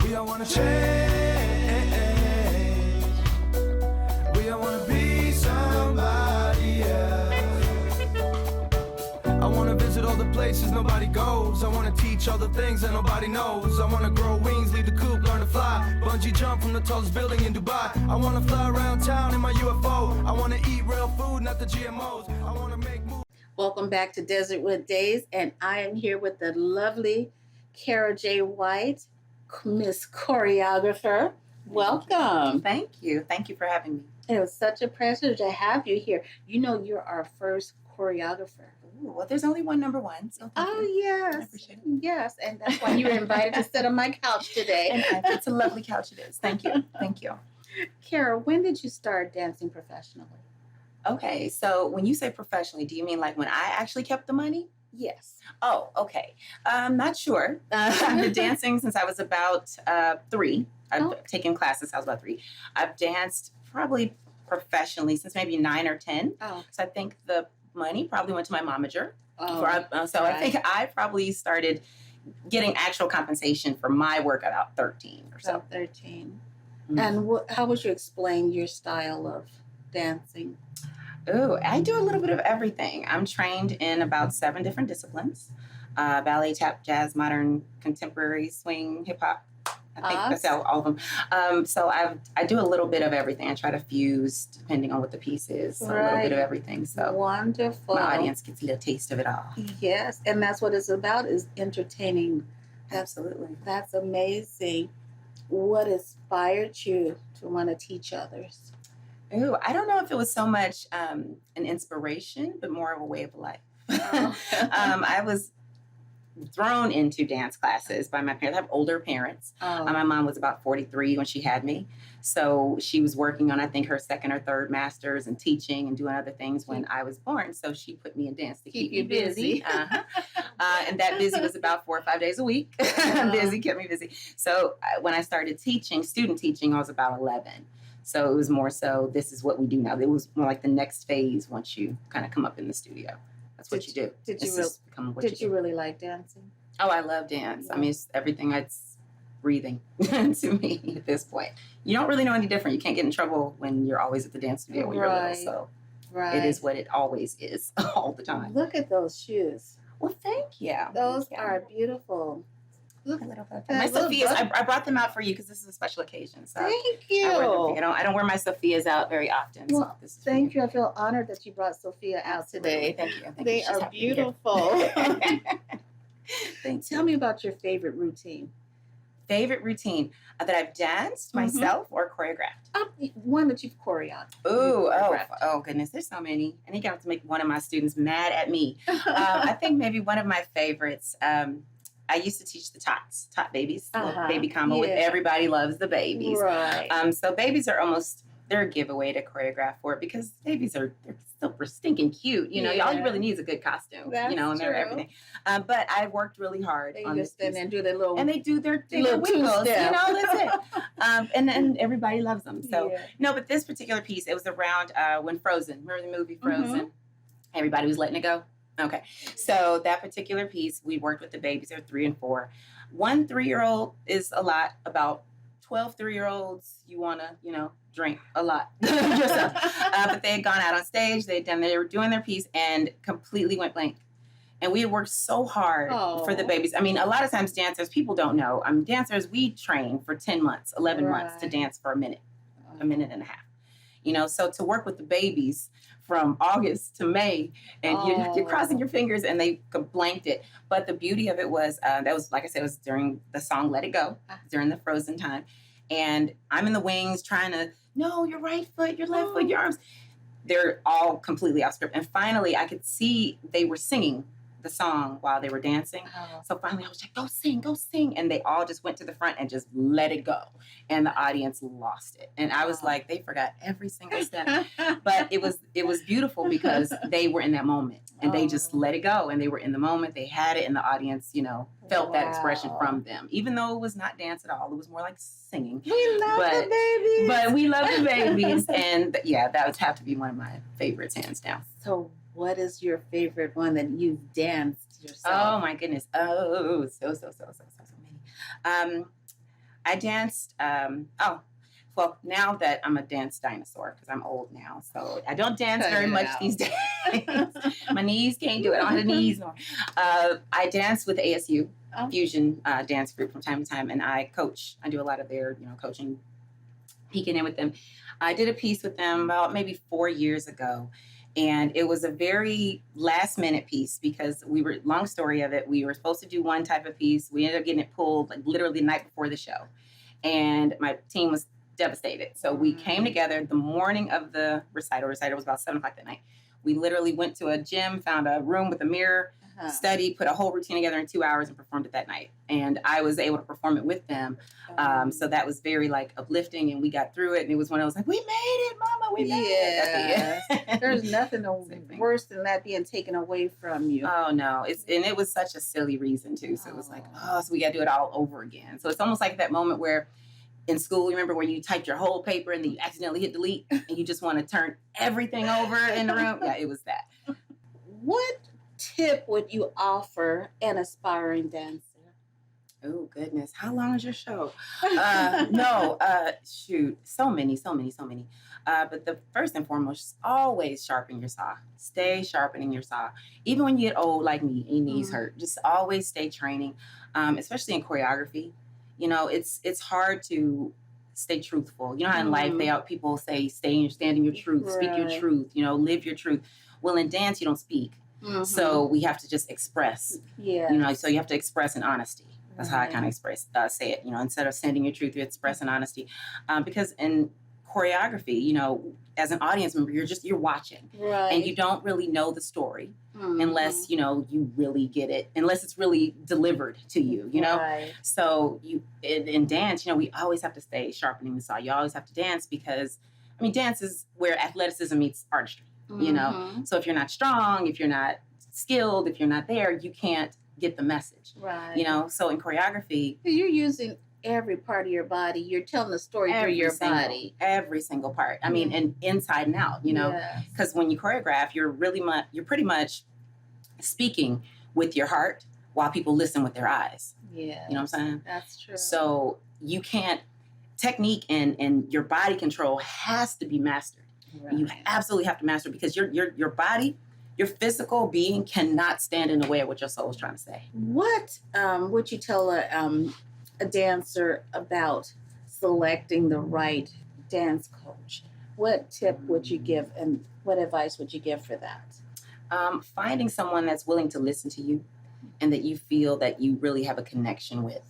We all wanna change. We all wanna be somebody else. I wanna visit all the places nobody goes. I wanna teach all the things that nobody knows. I wanna grow wings, leave the coop, learn to fly. Bungee jump from the tallest building in Dubai. I wanna fly around town in my UFO. I wanna eat real food, not the GMOs. I wanna make moves. Welcome back to Desertwood Days, and I am here with the lovely Kara J. White, Miss Choreographer. Welcome. Thank you. Thank you for having me. It was such a pleasure to have you here. You know, you're our first choreographer. Ooh, well, there's only one number one. So Oh, you. yes. I appreciate it. Yes, and that's why you were invited to sit on my couch today. And it's a lovely couch it is. Thank you. Thank you. Kara, when did you start dancing professionally? Okay, so when you say professionally, do you mean like when I actually kept the money? Yes. Oh, okay. I'm not sure. I've been dancing since I was about 3. I've taken classes. I was about 3. I've danced probably professionally since maybe 9 or 10. Oh. So I think the money probably went to my momager. Oh, So I think I probably started getting actual compensation for my work about 13 or so. About 13. Mhm. And how would you explain your style of dancing? Oh, I do a little bit of everything. I'm trained in about 7 different disciplines: ballet, tap, jazz, modern, contemporary, swing, hip hop. I think that's all of them. So I do a little bit of everything. I try to fuse depending on what the piece is. So a little bit of everything. So wonderful. my audience gets a little taste of it all. Yes, and that's what it's about, is entertaining. Absolutely. That's amazing. What inspired you to want to teach others? Ooh, I don't know if it was so much an inspiration, but more of a way of life. Oh. I was thrown into dance classes by my parents. I have older parents. My mom was about 43 when she had me. So she was working on, I think, her 2nd or 3rd master's and teaching and doing other things when I was born. So she put me in dance to keep me busy. And that busy was about 4 or 5 days a week. Busy kept me busy. So when I started teaching, student teaching, I was about 11. So it was more so, this is what we do now. It was more like the next phase once you kind of come up in the studio. That's what you do. Did you really like dancing? Oh, I love dance. Yeah. I mean, it's everything that's breathing to me at this point. You don't really know any different. You can't get in trouble when you're always at the dance studio when you're little. So it is what it always is all the time. Look at those shoes. Well, thank you. Those are beautiful. Look a little bit. My Sophias, I brought them out for you because this is a special occasion. So thank you. I don't wear my Sophias out very often. Well, so this is thank you. I feel honored that you brought Sophia out today. Thank you. They are beautiful. Thanks. Tell me about your favorite routine. Favorite routine that I've danced myself or choreographed? One that you've choreographed. Oh goodness, there's so many. I think I have to make one of my students mad at me. I think maybe one of my favorites. I used to teach the tot babies, baby combo with Everybody Loves the Babies. Right. So babies are they're a giveaway to choreograph for, because babies they're super stinking cute. You know, all you really need is a good costume. That's and they're everything. But I worked really hard on this piece. And do their little, and they do their wiggles. That's it. And then everybody loves them. So no, but this particular piece, it was around when Frozen. Remember the movie Frozen? Mm-hmm. Everybody was letting it go. Okay, so that particular piece, we worked with the babies. They're 3 and 4. 1 3-year-old is a lot. About 12 3-year-olds, you want to, drink a lot yourself. But they had gone out on stage. They were doing their piece and completely went blank. And we had worked so hard for the babies. I mean, a lot of times dancers, people don't know. Dancers, we train for 10 months, 11 months to dance for a minute and a half. So to work with the babies from August to May, and you're crossing your fingers, and they blanked it. But the beauty of it was, that was, like I said, it was during the song Let It Go, during the Frozen time. And I'm in the wings trying to, no, your right foot, your left foot, your arms. They're all completely off script. And finally, I could see they were singing the song while they were dancing. So finally I was like, go sing. And they all just went to the front and just let it go. And the audience lost it. And I was like, they forgot every single step. But it was beautiful because they were in that moment and they just let it go. And they were in the moment. They had it, and the audience, felt that expression from them. Even though it was not dance at all. It was more like singing. We love the babies. But we love the babies. And that would have to be one of my favorites, hands down. So what is your favorite one that you've danced yourself? Oh my goodness. Oh, so many. I danced. Well, now that I'm a dance dinosaur because I'm old now, so I don't dance very much these days. My knees can't do it. I don't have the knees no more. I dance with ASU Fusion dance group from time to time, and I coach. I do a lot of their, coaching, peeking in with them. I did a piece with them about maybe 4 years ago, and it was a very last minute piece because long story of it, we were supposed to do one type of piece. We ended up getting it pulled like literally the night before the show, and my team was devastated. So we came together the morning of the recital. Recital was about 7:00 that night. We literally went to a gym, found a room with a mirror, studied, put a whole routine together in 2 hours and performed it that night. And I was able to perform it with them. So that was very like uplifting, and we got through it. And it was when I was like, we made it, mama, we made it. That's There's nothing worse than that being taken away from you. Oh no. It was such a silly reason too. So it was like, so we got to do it all over again. So it's almost like that moment where in school, you remember where you typed your whole paper and then you accidentally hit delete and you just want to turn everything over in the room? Yeah, it was that. What tip would you offer an aspiring dancer? Oh, goodness. How long is your show? Shoot. So many. But the first and foremost, always sharpen your saw. Stay sharpening your saw. Even when you get old like me, your knees hurt, just always stay training, especially in choreography. It's hard to stay truthful. You know how in life people say, stand in your truth, speak your truth, live your truth. Well, in dance, you don't speak. So we have to just express. Yeah. So you have to express in honesty. That's how I kind of say it. Instead of standing your truth, you express in honesty. Because in choreography, as an audience member, you're watching. Right. And you don't really know the story unless, you really get it, unless it's really delivered to you, Right. So in dance, we always have to stay sharpening the saw. You always have to dance because, dance is where athleticism meets artistry, So if you're not strong, if you're not skilled, if you're not there, you can't get the message. Right. So in choreography, you're using every part of your body. You're telling the story through your body. Every single part. And inside and out, because when you choreograph, you're pretty much speaking with your heart while people listen with their eyes. Yeah. You know what I'm saying? That's true. So you can't, technique and your body control has to be mastered. Right. You absolutely have to master it because your body, your physical being cannot stand in the way of what your soul is trying to say. What would you tell a dancer about selecting the right dance coach? What tip would you give and what advice would you give for that? Finding someone that's willing to listen to you and that you feel that you really have a connection with.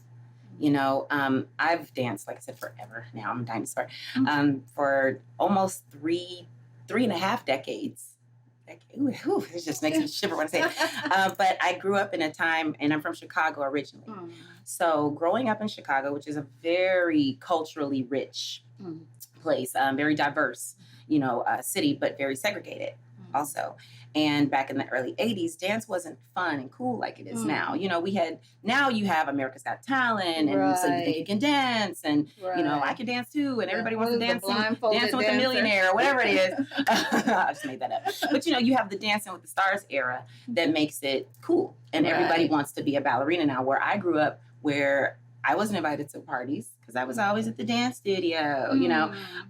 I've danced, like I said, forever now. I'm a dinosaur. For almost 3.5 decades. It just makes me shiver when I say it. But I grew up in a time, and I'm from Chicago originally. So growing up in Chicago, which is a very culturally rich place, very diverse, city, but very segregated also. And back in the early 80s, dance wasn't fun and cool like it is now. Now you have America's Got Talent, and so you think you can dance, and, I can dance too, and everybody wants to dance with a millionaire or whatever it is. I just made that up. But, you have the Dancing with the Stars era that makes it cool, and everybody wants to be a ballerina now, where I grew up, where I wasn't invited to parties because I was always at the dance studio,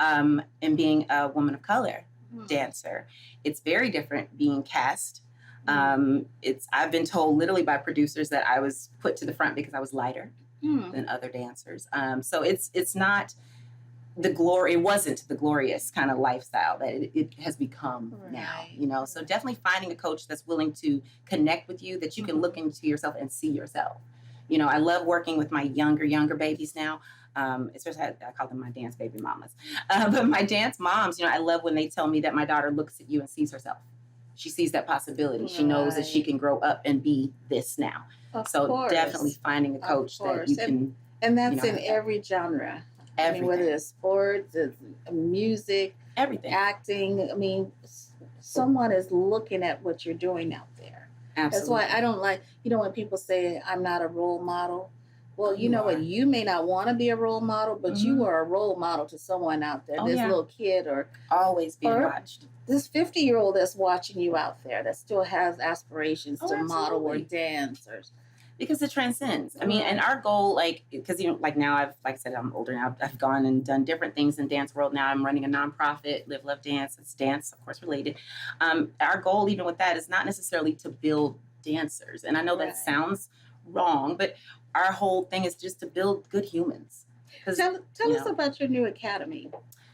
and being a woman of color dancer. It's very different being cast. I've been told literally by producers that I was put to the front because I was lighter than other dancers. So it's not the glory. It wasn't the glorious kind of lifestyle that it has become now. So definitely finding a coach that's willing to connect with you, that you can look into yourself and see yourself. I love working with my younger babies now. Especially I call them my dance baby mamas. But my dance moms, I love when they tell me that my daughter looks at you and sees herself. She sees that possibility. Right. She knows that she can grow up and be this now. Of course. Definitely finding a coach that you can. And that's in every genre. Everything. Whether it's sports, it's music, everything, acting. Someone is looking at what you're doing out there. Absolutely. That's why I don't like, when people say I'm not a role model. Well, you know what? You may not want to be a role model, but you are a role model to someone out there. This little kid or always being watched. This 50-year-old that's watching you out there that still has aspirations to model or dance. Because it transcends. I mean, and our goal, like, because like now like I said, I'm older now. I've gone and done different things in dance world. Now I'm running a nonprofit, Live Love Dance. It's dance, of course, related. Our goal, even with that, is not necessarily to build dancers. And I know that sounds wrong, but our whole thing is just to build good humans. Tell us about your new academy.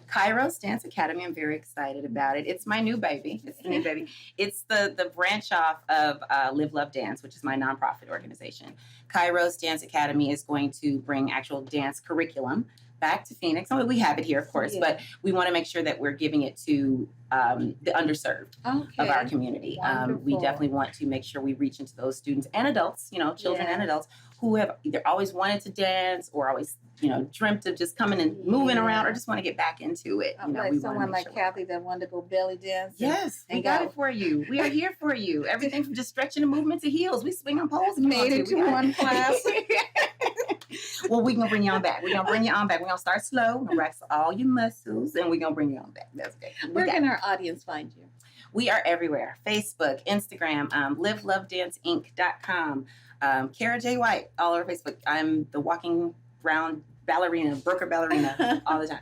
Kairos Dance Academy. I'm very excited about it. It's my new baby. It's the new baby. It's the branch off of Live Love Dance, which is my nonprofit organization. Kairos Dance Academy is going to bring actual dance curriculum back to Phoenix. Oh, we have it here, of course, but we want to make sure that we're giving it to the underserved of our community. We definitely want to make sure we reach into those students and adults, children and adults who have either always wanted to dance or always, dreamt of just coming and moving around or just want to get back into it. Like someone like Kathy that wanted to go belly dance. Yes, we got it for you. We are here for you. Everything from just stretching and movement to heels. We swing on poles. Made it to one class. Well, we're going to bring you on back. We're going to bring you on back. We're going to start slow. We're going to relax all your muscles, and we're going to bring you on back. That's good. Where can our audience find you? We are everywhere. Facebook, Instagram, livelovedance.inc.com. Kara J. White, all over Facebook. I'm the walking round ballerina, broker ballerina all the time.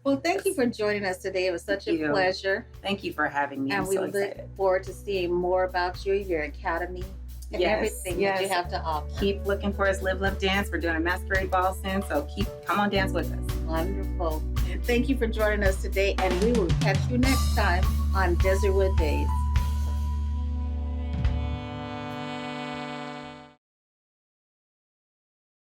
Well, thank you for joining us today. It was such a pleasure. Thank you for having me. And we look forward to seeing more about you, your academy, and everything that you have to offer. Keep looking for us, Live Love Dance. We're doing a masquerade ball soon, so come on, dance with us. Wonderful. Thank you for joining us today, and we will catch you next time on Desertwood Days.